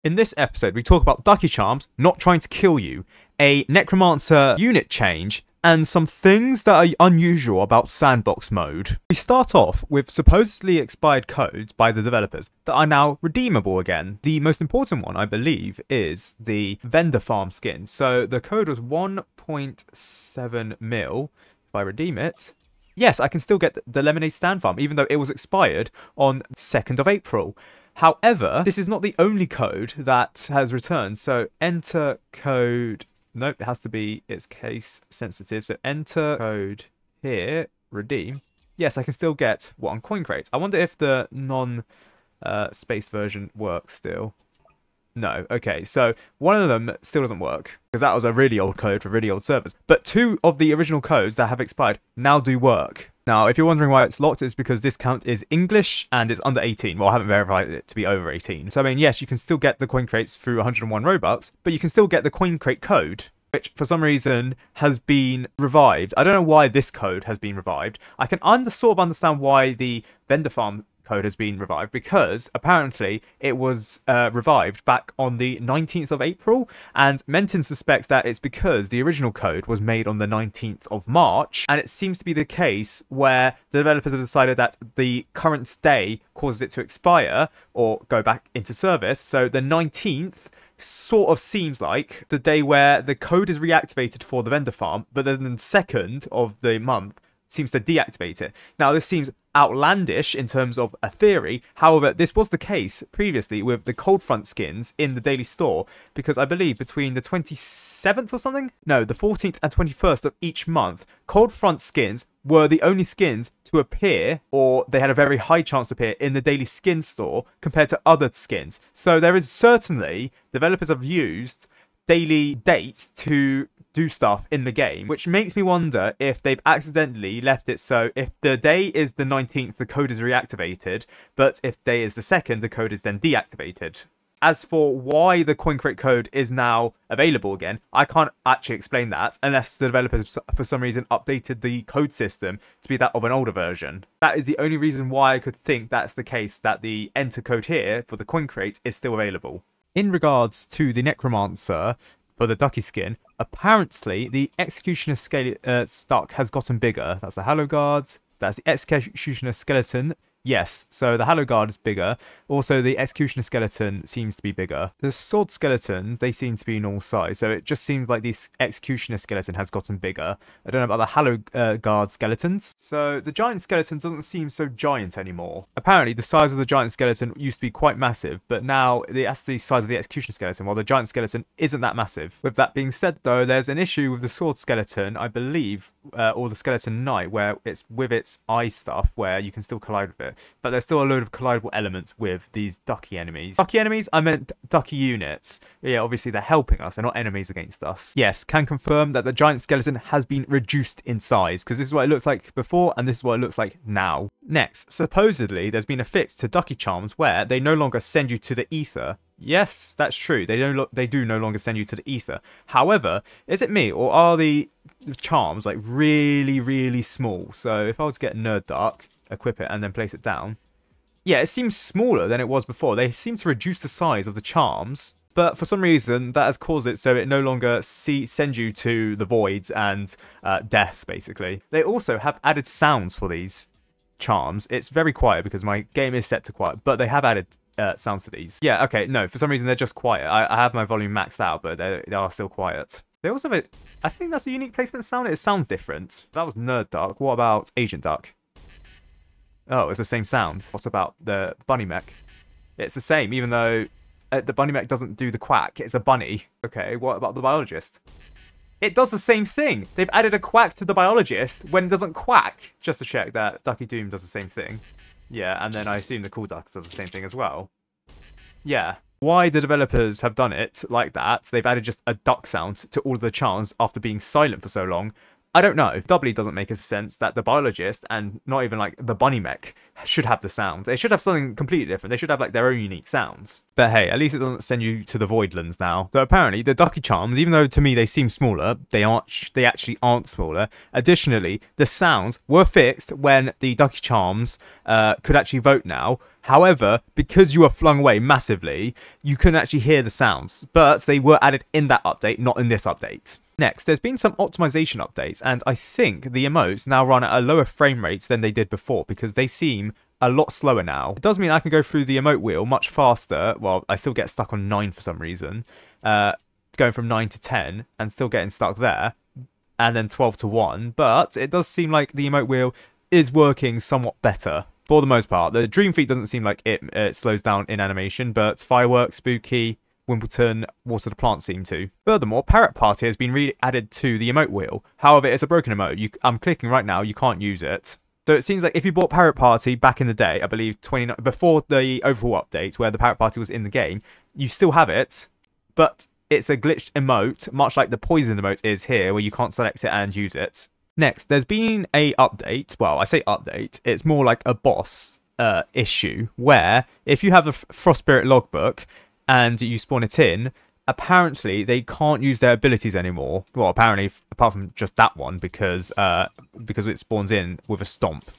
In this episode, we talk about Ducky Charms not trying to kill you, a Necromancer unit change, and some things that are unusual about sandbox mode. We start off with supposedly expired codes by the developers that are now redeemable again. The most important one, I believe, is the vendor farm skin. So the code was 1.7 mil. If I redeem it, yes, I can still get the lemonade stand farm, even though it was expired on 2nd of April. However, this is not the only code that has returned. So enter code. Nope, it has to be, it's case sensitive. So enter code here, redeem. Yes, I can still get what on coin crates. I wonder if the non-space version works still. No, okay, so one of them still doesn't work because that was a really old code for really old servers. But two of the original codes that have expired now do work. Now, if you're wondering why it's locked, it's because this count is English and it's under 18. Well, I haven't verified it to be over 18. So, I mean, yes, you can still get the coin crates through 101 Robux, but you can still get the coin crate code, which for some reason has been revived. I don't know why this code has been revived. I can sort of understand why the vendor farm code has been revived, because apparently it was revived back on the 19th of April, and Menton suspects that it's because the original code was made on the 19th of March, and it seems to be the case where the developers have decided that the current day causes it to expire or go back into service. So the 19th sort of seems like the day where the code is reactivated for the vendor farm, but then the 2nd of the month seems to deactivate it. Now, this seems outlandish in terms of a theory. However, this was the case previously with the cold front skins in the daily store, because I believe between the 27th or something? No, the 14th and 21st of each month, cold front skins were the only skins to appear, or they had a very high chance to appear in the daily skin store compared to other skins. So there is certainly, developers have used daily dates to do stuff in the game, which makes me wonder if they've accidentally left it so if the day is the 19th, the code is reactivated, but if day is the 2nd, the code is then deactivated. As for why the coin crate code is now available again, I can't actually explain that unless the developers for some reason updated the code system to be that of an older version. That is the only reason why I could think that's the case, that the enter code here for the coin crate is still available. In regards to the Necromancer for the Ducky skin, apparently the Executioner stock has gotten bigger. That's the Halo Guards. That's the Executioner skeleton. Yes, so the Halo Guard is bigger. Also, the Executioner skeleton seems to be bigger. The sword skeletons, they seem to be normal size. So it just seems like the Executioner skeleton has gotten bigger. I don't know about the Halo Guard skeletons. So the giant skeleton doesn't seem so giant anymore. Apparently, the size of the giant skeleton used to be quite massive, but now that's the size of the Executioner skeleton, while the giant skeleton isn't that massive. With that being said, though, there's an issue with the sword skeleton, I believe, or the skeleton knight, where it's with its eye stuff, where you can still collide with it. But there's still a load of collidable elements with these Ducky enemies. Ducky enemies? I meant Ducky units. Yeah, obviously they're helping us. They're not enemies against us. Yes, can confirm that the giant skeleton has been reduced in size, because this is what it looked like before, and this is what it looks like now. Next, supposedly there's been a fix to Ducky Charms where they no longer send you to the ether. Yes, that's true. They do no longer send you to the ether. However, is it me, or are the charms like really, really small? So if I were to get Nerd Dark, equip it, and then place it down, yeah, it seems smaller than it was before. They seem to reduce the size of the charms, but for some reason that has caused it so it no longer sends you to the voids and death, basically. They also have added sounds for these charms. It's very quiet because my game is set to quiet, but they have added sounds to these. Yeah, okay, no, for some reason they're just quiet. I have my volume maxed out, but they are still quiet. They also have I think that's a unique placement sound. It sounds different. That was Nerd Dark. What about Agent Duck? Oh, it's the same sound. What about the bunny mech? It's the same, even though the bunny mech doesn't do the quack. It's a bunny. Okay, what about the biologist? It does the same thing. They've added a quack to the biologist when it doesn't quack. Just to check that Ducky Doom does the same thing. Yeah, and then I assume the Cool Duck does the same thing as well. Yeah. Why the developers have done it like that, they've added just a duck sound to all of the charms after being silent for so long, I don't know. Doubly doesn't make sense that the biologist and not even like the bunny mech should have the sounds. They should have something completely different. They should have like their own unique sounds. But hey, at least it doesn't send you to the Voidlands now. So apparently the Ducky Charms, even though to me they seem smaller, they actually aren't smaller. Additionally, the sounds were fixed when the Ducky Charms could actually vote now. However, because you were flung away massively, you couldn't actually hear the sounds, but they were added in that update, not in this update. Next, there's been some optimization updates, and I think the emotes now run at a lower frame rate than they did before, because they seem a lot slower now. It does mean I can go through the emote wheel much faster. Well, I still get stuck on 9 for some reason. Going from 9 to 10, and still getting stuck there, and then 12 to 1, but it does seem like the emote wheel is working somewhat better. For the most part, the Dream Feet doesn't seem like it slows down in animation, but Fireworks, Spooky, Wimbledon, Water the Plant seem to. Furthermore, Parrot Party has been re-added to the emote wheel. However, it's a broken emote. I'm clicking right now, you can't use it. So it seems like if you bought Parrot Party back in the day, I believe before the overhaul update, where the Parrot Party was in the game, you still have it, but it's a glitched emote, much like the Poison emote is here, where you can't select it and use it. Next, there's been a update. Well, I say update. It's more like a boss issue, where if you have a Frost Spirit logbook and you spawn it in, apparently they can't use their abilities anymore. Well, apparently, apart from just that one, because it spawns in with a stomp.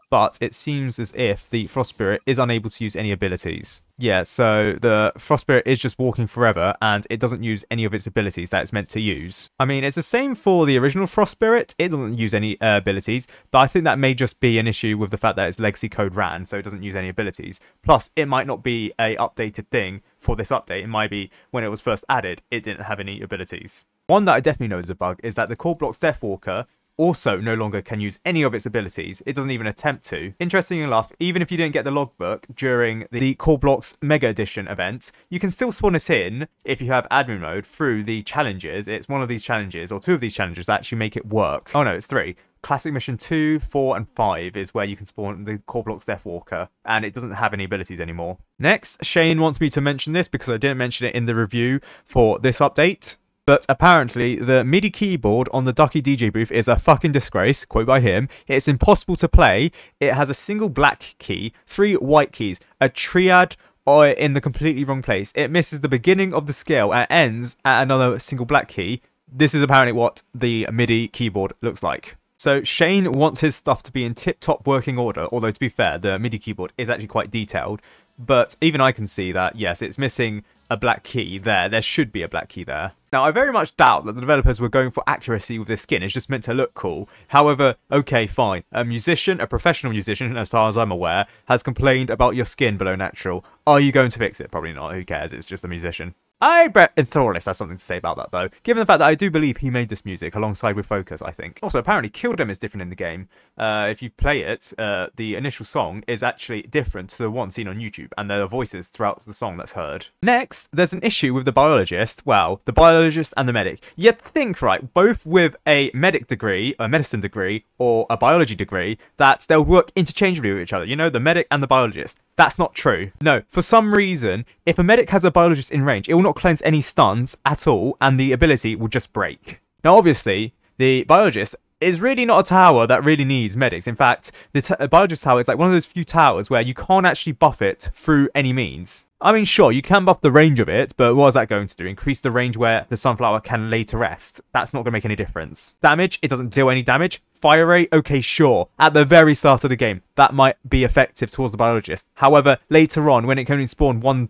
But it seems as if the Frost Spirit is unable to use any abilities. Yeah, so the Frost Spirit is just walking forever, and it doesn't use any of its abilities that it's meant to use. I mean, it's the same for the original Frost Spirit. It doesn't use any abilities, but I think that may just be an issue with the fact that its legacy code ran, so it doesn't use any abilities. Plus, it might not be a updated thing for this update. It might be when it was first added, it didn't have any abilities. One that I definitely know is a bug is that the Core Blocks Deathwalker also no longer can use any of its abilities. It doesn't even attempt to. Interestingly enough, even if you didn't get the logbook during the Core Blocks Mega Edition event, you can still spawn it in if you have admin mode through the challenges. It's one of these challenges, or 2 of these challenges, that actually make it work. Oh no, it's 3. Classic Mission 2, 4, and 5 is where you can spawn the Core Blocks Deathwalker, and it doesn't have any abilities anymore. Next, Shane wants me to mention this because I didn't mention it in the review for this update. But apparently, the MIDI keyboard on the Ducky DJ booth is a fucking disgrace, quote by him. It's impossible to play. It has a single black key, 3 white keys, a triad in the completely wrong place. It misses the beginning of the scale and ends at another single black key. This is apparently what the MIDI keyboard looks like. So Shane wants his stuff to be in tip-top working order, although to be fair, the MIDI keyboard is actually quite detailed. But even I can see that, yes, it's missing a black key there. There should be a black key there. Now, I very much doubt that the developers were going for accuracy with this skin. It's just meant to look cool. However, okay, fine. A musician, a professional musician, as far as I'm aware, has complained about your skin below natural. Are you going to fix it? Probably not. Who cares? It's just a musician. I bet Enthorilus has something to say about that, though, given the fact that I do believe he made this music alongside with Focus, I think. Also, apparently, Kill Them is different in the game. If you play it, the initial song is actually different to the one seen on YouTube, and there are voices throughout the song that's heard. Next, there's an issue with the Biologist. Well, the Biologist and the Medic. You'd think, right, both with a medic degree, a medicine degree, or a biology degree, that they'll work interchangeably with each other. You know, the Medic and the Biologist. That's not true. No, for some reason, if a medic has a biologist in range, it will not cleanse any stuns at all, and the ability will just break. Now, obviously, the biologist is really not a tower that really needs medics. In fact, the biologist tower is like one of those few towers where you can't actually buff it through any means. I mean, sure, you can buff the range of it, but what is that going to do? Increase the range where the sunflower can lay to rest. That's not going to make any difference. Damage, it doesn't deal any damage. Fire rate, okay, sure. At the very start of the game, that might be effective towards the biologist. However, later on, when it can only spawn one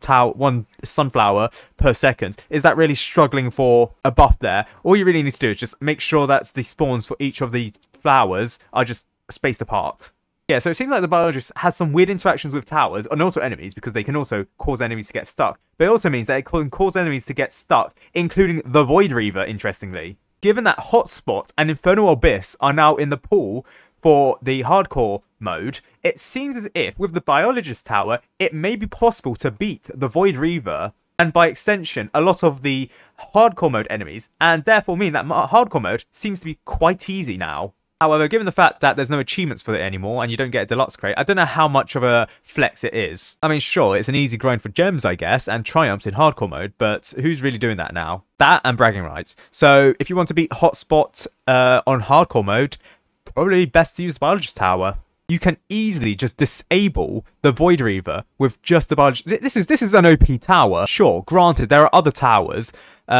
sunflower per second, is that really struggling for a buff there? All you really need to do is just make sure that the spawns for each of these flowers are just spaced apart. Yeah, so it seems like the biologist has some weird interactions with towers, and also enemies, because they can also cause enemies to get stuck. But it also means that it can cause enemies to get stuck, including the Void Reaver, interestingly. Given that Hotspot and Infernal Abyss are now in the pool for the hardcore mode, it seems as if, with the biologist tower, it may be possible to beat the Void Reaver, and by extension, a lot of the hardcore mode enemies, and therefore mean that hardcore mode seems to be quite easy now. However, given the fact that there's no achievements for it anymore and you don't get a deluxe crate, I don't know how much of a flex it is. I mean, sure, it's an easy grind for gems, I guess, and triumphs in hardcore mode, but who's really doing that now? That and bragging rights. So if you want to beat Hotspot on hardcore mode, probably best to use the Biologist Tower. You can easily just disable the Void Reaver with just the Biologist. This is an OP tower. Sure, granted, there are other towers. There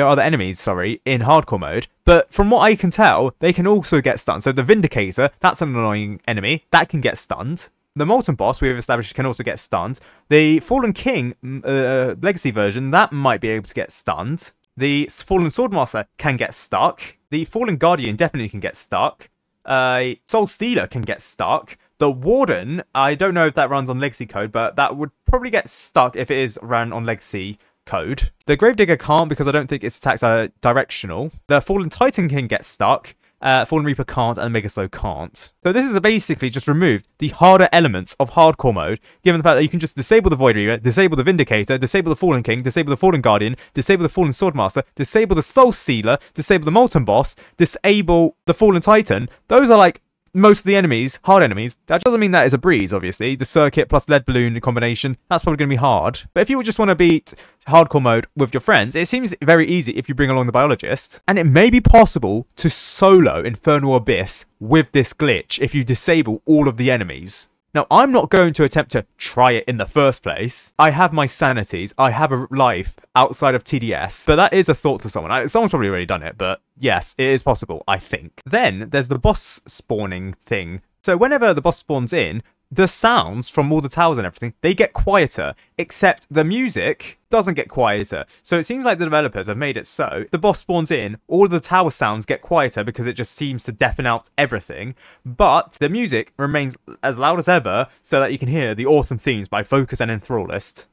are other enemies, sorry, in hardcore mode. But from what I can tell, they can also get stunned. So the Vindicator, that's an annoying enemy. That can get stunned. The Molten Boss, we've established, can also get stunned. The Fallen King Legacy version, that might be able to get stunned. The Fallen Swordmaster can get stuck. The Fallen Guardian definitely can get stuck. Soul Stealer can get stuck. The Warden, I don't know if that runs on Legacy code, but that would probably get stuck if it is run on Legacy code. The Gravedigger can't because I don't think its attacks are directional. The Fallen Titan can get stuck. Fallen Reaper can't, and Mega Slow can't. So this is basically just removed the harder elements of hardcore mode, given the fact that you can just disable the Void Reaper, disable the Vindicator, disable the Fallen King, disable the Fallen Guardian, disable the Fallen Swordmaster, disable the Soul Stealer, disable the Molten Boss, disable the Fallen Titan. Those are like most of the enemies, hard enemies. That doesn't mean that is a breeze, obviously. The circuit plus lead balloon combination, that's probably going to be hard. But if you just want to beat hardcore mode with your friends, it seems very easy if you bring along the Biologist. And it may be possible to solo Infernal Abyss with this glitch if you disable all of the enemies. Now, I'm not going to attempt to try it in the first place. I have my sanities. I have a life outside of TDS. But that is a thought to someone. Someone's probably already done it, but yes, it is possible, I think. Then there's the boss spawning thing. So whenever the boss spawns in, the sounds from all the towers and everything, they get quieter, except the music doesn't get quieter. So it seems like the developers have made it so the boss spawns in, all of the tower sounds get quieter because it just seems to deafen out everything, but the music remains as loud as ever so that you can hear the awesome themes by Focus and Enthrallist.